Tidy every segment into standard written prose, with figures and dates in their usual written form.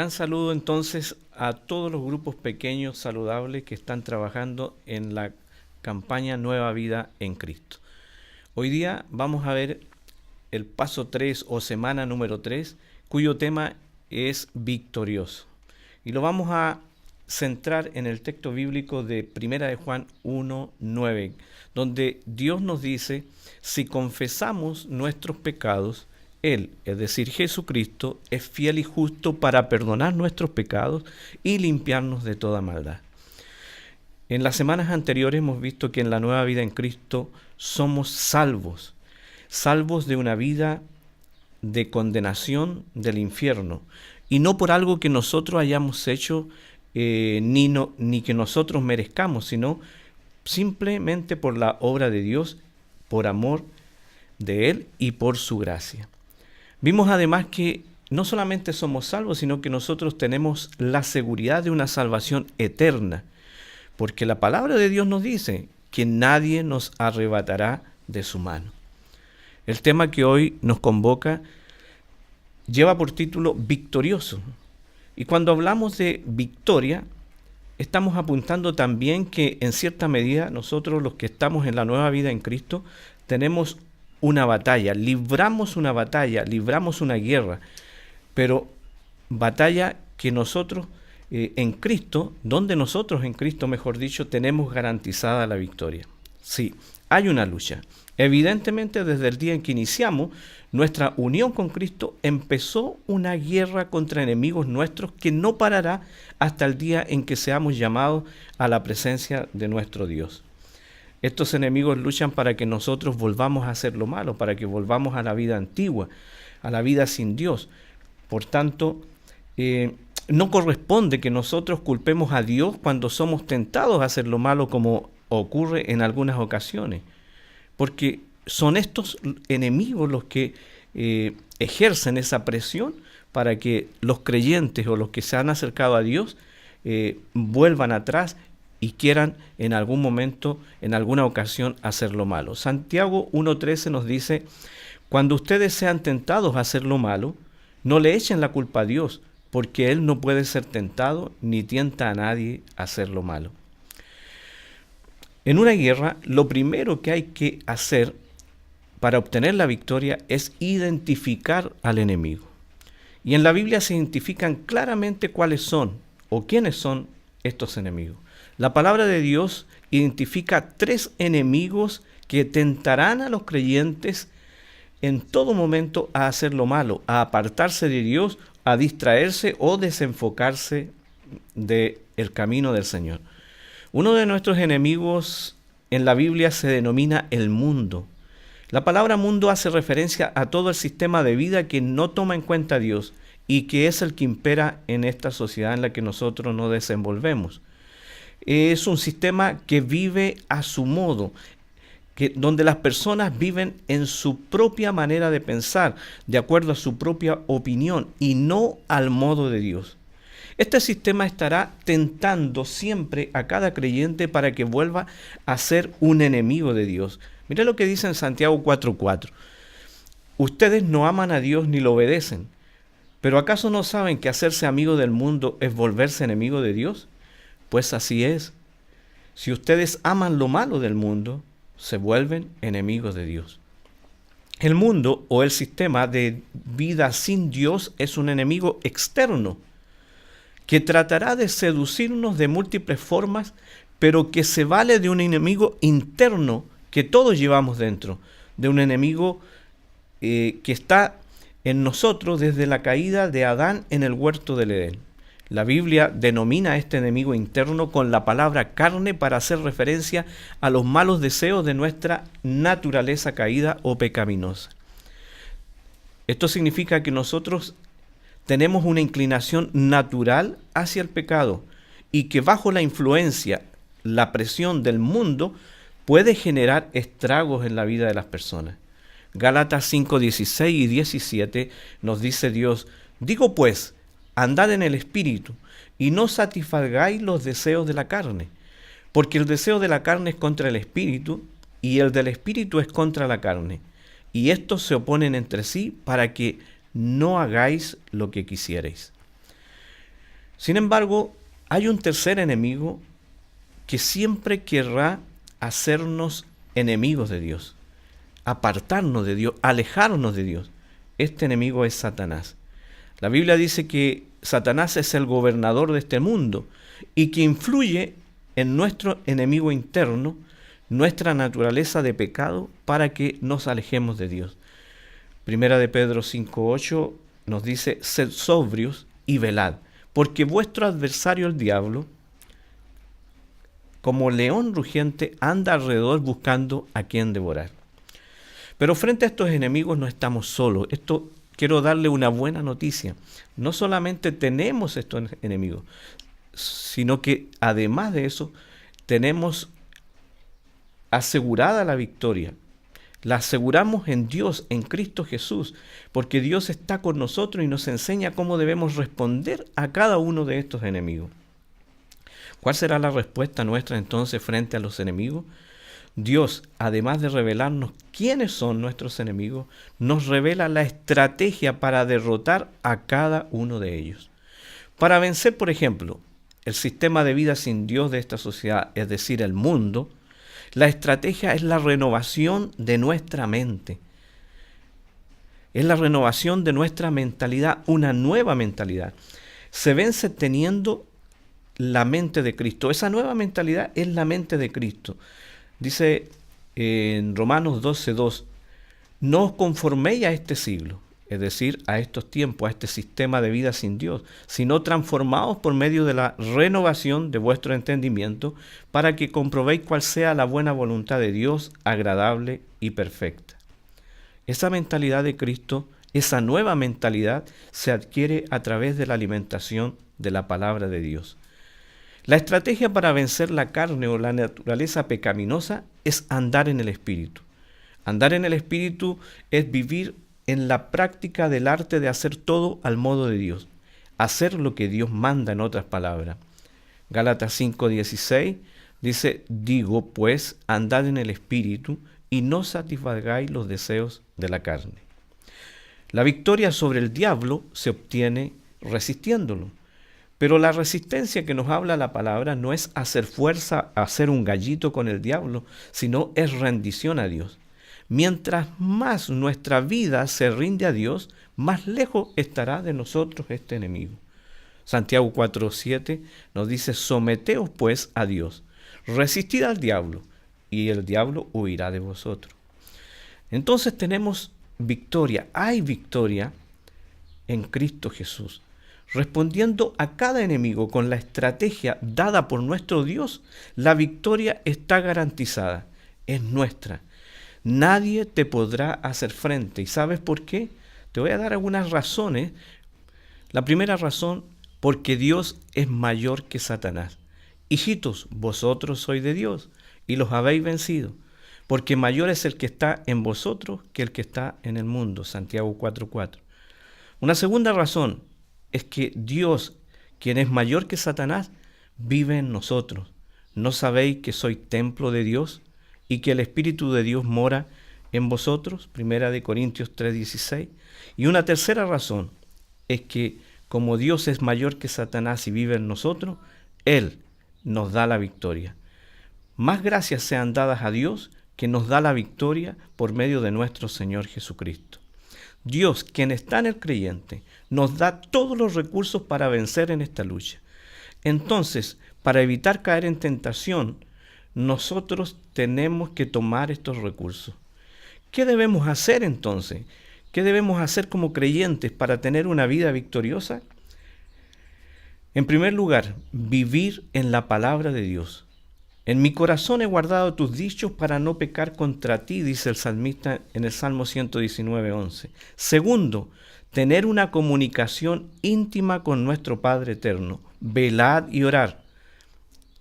Gran saludo entonces a todos los grupos pequeños saludables que están trabajando en la campaña Nueva Vida en Cristo. Hoy día vamos a ver el paso 3 o semana número 3, cuyo tema es victorioso. Y lo vamos a centrar en el texto bíblico de 1 de Juan 1:9, donde Dios nos dice, si confesamos nuestros pecados, Él, es decir, Jesucristo, es fiel y justo para perdonar nuestros pecados y limpiarnos de toda maldad. En las semanas anteriores hemos visto que en la nueva vida en Cristo somos salvos de una vida de condenación del infierno, y no por algo que nosotros hayamos hecho, ni que nosotros merezcamos, sino simplemente por la obra de Dios, por amor de Él y por su gracia. Vimos además que no solamente somos salvos, sino que nosotros tenemos la seguridad de una salvación eterna, porque la palabra de Dios nos dice que nadie nos arrebatará de su mano. El tema que hoy nos convoca lleva por título victorioso. Y cuando hablamos de victoria, estamos apuntando también que en cierta medida nosotros los que estamos en la nueva vida en Cristo tenemos una batalla, libramos una guerra, pero batalla que nosotros en Cristo, mejor dicho, tenemos garantizada la victoria. Sí, hay una lucha. Evidentemente, desde el día en que iniciamos nuestra unión con Cristo, empezó una guerra contra enemigos nuestros que no parará hasta el día en que seamos llamados a la presencia de nuestro Dios. Estos enemigos luchan para que nosotros volvamos a hacer lo malo, para que volvamos a la vida antigua, a la vida sin Dios. Por tanto, no corresponde que nosotros culpemos a Dios cuando somos tentados a hacer lo malo, como ocurre en algunas ocasiones, porque son estos enemigos los que ejercen esa presión para que los creyentes o los que se han acercado a Dios vuelvan atrás y quieran en algún momento, en alguna ocasión, hacer lo malo. Santiago 1:13 nos dice, cuando ustedes sean tentados a hacer lo malo, no le echen la culpa a Dios, porque Él no puede ser tentado ni tienta a nadie a hacer lo malo. En una guerra, lo primero que hay que hacer para obtener la victoria es identificar al enemigo. Y en la Biblia se identifican claramente cuáles son o quiénes son estos enemigos. La palabra de Dios identifica 3 enemigos que tentarán a los creyentes en todo momento a hacer lo malo, a apartarse de Dios, a distraerse o desenfocarse del camino del Señor. Uno de nuestros enemigos en la Biblia se denomina el mundo. La palabra mundo hace referencia a todo el sistema de vida que no toma en cuenta a Dios y que es el que impera en esta sociedad en la que nosotros nos desenvolvemos. Es un sistema que vive a su modo, donde las personas viven en su propia manera de pensar, de acuerdo a su propia opinión y no al modo de Dios. Este sistema estará tentando siempre a cada creyente para que vuelva a ser un enemigo de Dios. Mira lo que dice en Santiago 4:4. Ustedes no aman a Dios ni lo obedecen, pero ¿acaso no saben que hacerse amigo del mundo es volverse enemigo de Dios? Pues así es. Si ustedes aman lo malo del mundo, se vuelven enemigos de Dios. El mundo o el sistema de vida sin Dios es un enemigo externo que tratará de seducirnos de múltiples formas, pero que se vale de un enemigo interno que todos llevamos dentro, de un enemigo que está en nosotros desde la caída de Adán en el huerto del Edén. La Biblia denomina a este enemigo interno con la palabra carne para hacer referencia a los malos deseos de nuestra naturaleza caída o pecaminosa. Esto significa que nosotros tenemos una inclinación natural hacia el pecado y que bajo la influencia, la presión del mundo puede generar estragos en la vida de las personas. Gálatas 5:16 y 17 nos dice Dios, digo pues, andad en el Espíritu, y no satisfagáis los deseos de la carne, porque el deseo de la carne es contra el Espíritu, y el del Espíritu es contra la carne, y estos se oponen entre sí para que no hagáis lo que quisierais. Sin embargo, hay un tercer enemigo que siempre querrá hacernos enemigos de Dios, apartarnos de Dios, alejarnos de Dios. Este enemigo es Satanás. La Biblia dice que Satanás es el gobernador de este mundo y que influye en nuestro enemigo interno, nuestra naturaleza de pecado, para que nos alejemos de Dios. Primera de Pedro 5:8 nos dice: sed sobrios y velad, porque vuestro adversario el diablo, como león rugiente, anda alrededor buscando a quien devorar. Pero frente a estos enemigos no estamos solos. Quiero darle una buena noticia. No solamente tenemos estos enemigos, sino que además de eso tenemos asegurada la victoria. La aseguramos en Dios, en Cristo Jesús, porque Dios está con nosotros y nos enseña cómo debemos responder a cada uno de estos enemigos. ¿Cuál será la respuesta nuestra entonces frente a los enemigos? Dios, además de revelarnos quiénes son nuestros enemigos, nos revela la estrategia para derrotar a cada uno de ellos. Para vencer, por ejemplo, el sistema de vida sin Dios de esta sociedad, es decir, el mundo, la estrategia es la renovación de nuestra mente. Es la renovación de nuestra mentalidad, una nueva mentalidad. Se vence teniendo la mente de Cristo. Esa nueva mentalidad es la mente de Cristo. Dice en Romanos 12:2, no os conforméis a este siglo, es decir, a estos tiempos, a este sistema de vida sin Dios, sino transformaos por medio de la renovación de vuestro entendimiento, para que comprobéis cuál sea la buena voluntad de Dios, agradable y perfecta. Esa mentalidad de Cristo, esa nueva mentalidad, se adquiere a través de la alimentación de la palabra de Dios. La estrategia para vencer la carne o la naturaleza pecaminosa es andar en el Espíritu. Andar en el Espíritu es vivir en la práctica del arte de hacer todo al modo de Dios, hacer lo que Dios manda, en otras palabras. Gálatas 5:16 dice: digo pues, andad en el Espíritu y no satisfagáis los deseos de la carne. La victoria sobre el diablo se obtiene resistiéndolo. Pero la resistencia que nos habla la palabra no es hacer fuerza, hacer un gallito con el diablo, sino es rendición a Dios. Mientras más nuestra vida se rinde a Dios, más lejos estará de nosotros este enemigo. Santiago 4:7 nos dice: someteos pues a Dios, resistid al diablo, y el diablo huirá de vosotros. Entonces tenemos victoria, hay victoria en Cristo Jesús. Respondiendo a cada enemigo con la estrategia dada por nuestro Dios, la victoria está garantizada, es nuestra. Nadie te podrá hacer frente. ¿Y sabes por qué? Te voy a dar algunas razones. La primera razón, porque Dios es mayor que Satanás. Hijitos, vosotros sois de Dios y los habéis vencido, porque mayor es el que está en vosotros que el que está en el mundo. Santiago 4:4. Una segunda razón es que Dios, quien es mayor que Satanás, vive en nosotros. ¿No sabéis que sois templo de Dios y que el Espíritu de Dios mora en vosotros? Primera de Corintios 3:16. Y una tercera razón es que como Dios es mayor que Satanás y vive en nosotros, Él nos da la victoria. Más gracias sean dadas a Dios, que nos da la victoria por medio de nuestro Señor Jesucristo. Dios, quien está en el creyente, nos da todos los recursos para vencer en esta lucha. Entonces, para evitar caer en tentación, nosotros tenemos que tomar estos recursos. ¿Qué debemos hacer entonces? ¿Qué debemos hacer como creyentes para tener una vida victoriosa? En primer lugar, vivir en la palabra de Dios. En mi corazón he guardado tus dichos para no pecar contra ti, dice el salmista en el Salmo 119:11. Segundo, tener una comunicación íntima con nuestro Padre eterno. Velad y orad,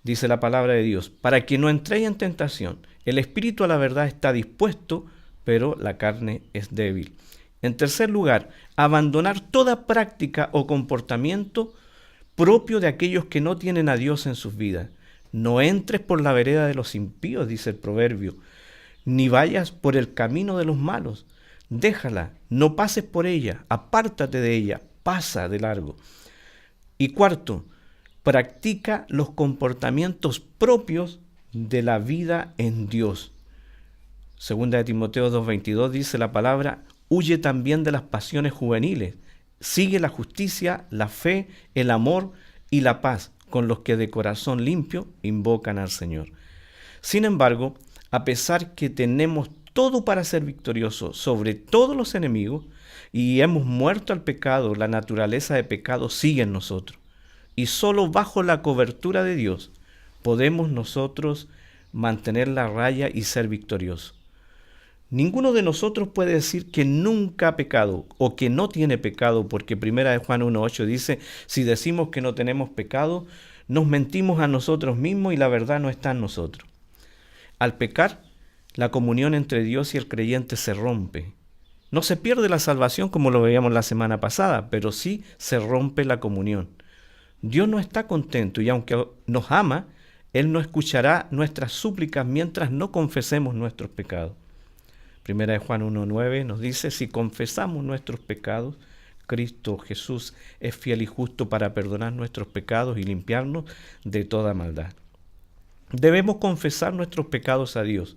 dice la palabra de Dios, para que no entréis en tentación. El espíritu a la verdad está dispuesto, pero la carne es débil. En tercer lugar, abandonar toda práctica o comportamiento propio de aquellos que no tienen a Dios en sus vidas. No entres por la vereda de los impíos, dice el proverbio, ni vayas por el camino de los malos. Déjala, no pases por ella, apártate de ella, pasa de largo. Y cuarto, practica los comportamientos propios de la vida en Dios. Segunda de Timoteo 2:22 dice la palabra: huye también de las pasiones juveniles, sigue la justicia, la fe, el amor y la paz con los que de corazón limpio invocan al Señor. Sin embargo, a pesar que tenemos todo para ser victoriosos sobre todos los enemigos y hemos muerto al pecado, la naturaleza de pecado sigue en nosotros. Y solo bajo la cobertura de Dios podemos nosotros mantener la raya y ser victoriosos. Ninguno de nosotros puede decir que nunca ha pecado o que no tiene pecado, porque 1 Juan 1:8 dice: si decimos que no tenemos pecado, nos mentimos a nosotros mismos y la verdad no está en nosotros. Al pecar, la comunión entre Dios y el creyente se rompe. No se pierde la salvación como lo veíamos la semana pasada, pero sí se rompe la comunión. Dios no está contento y aunque nos ama, Él no escuchará nuestras súplicas mientras no confesemos nuestros pecados. 1 Juan 1:9 nos dice: si confesamos nuestros pecados, Cristo Jesús es fiel y justo para perdonar nuestros pecados y limpiarnos de toda maldad. Debemos confesar nuestros pecados a Dios,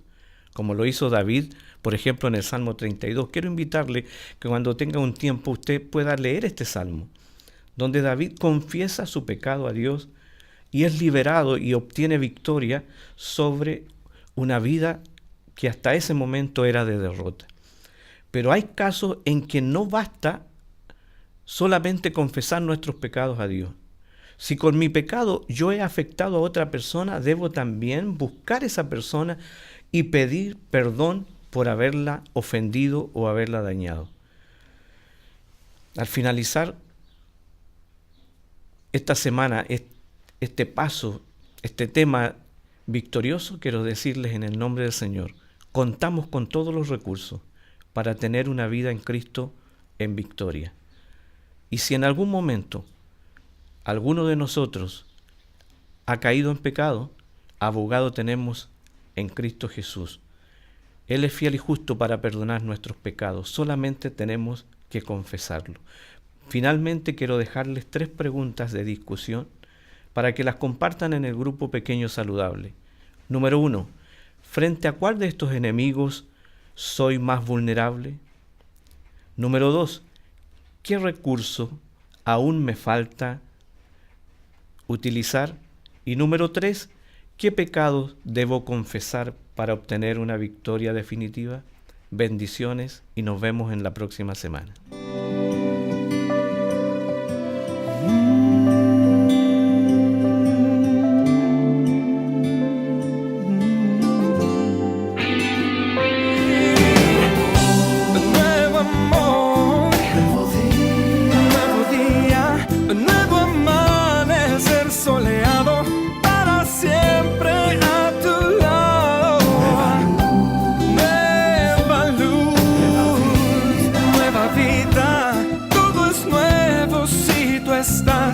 como lo hizo David, por ejemplo, en el Salmo 32. Quiero invitarle que cuando tenga un tiempo usted pueda leer este Salmo, donde David confiesa su pecado a Dios y es liberado y obtiene victoria sobre una vida que hasta ese momento era de derrota. Pero hay casos en que no basta solamente confesar nuestros pecados a Dios. Si con mi pecado yo he afectado a otra persona, debo también buscar a esa persona y pedir perdón por haberla ofendido o haberla dañado. Al finalizar esta semana, este paso, este tema victorioso, quiero decirles en el nombre del Señor: contamos con todos los recursos para tener una vida en Cristo en victoria. Y si en algún momento alguno de nosotros ha caído en pecado, abogado tenemos en Cristo Jesús. Él es fiel y justo para perdonar nuestros pecados. Solamente tenemos que confesarlo. Finalmente, quiero dejarles 3 preguntas de discusión para que las compartan en el grupo Pequeño Saludable. Número 1. ¿Frente a cuál de estos enemigos soy más vulnerable? Número 2. ¿Qué recurso aún me falta utilizar? Y número 3. ¿Qué pecados debo confesar para obtener una victoria definitiva? Bendiciones y nos vemos en la próxima semana. Todo es nuevo si tú estás.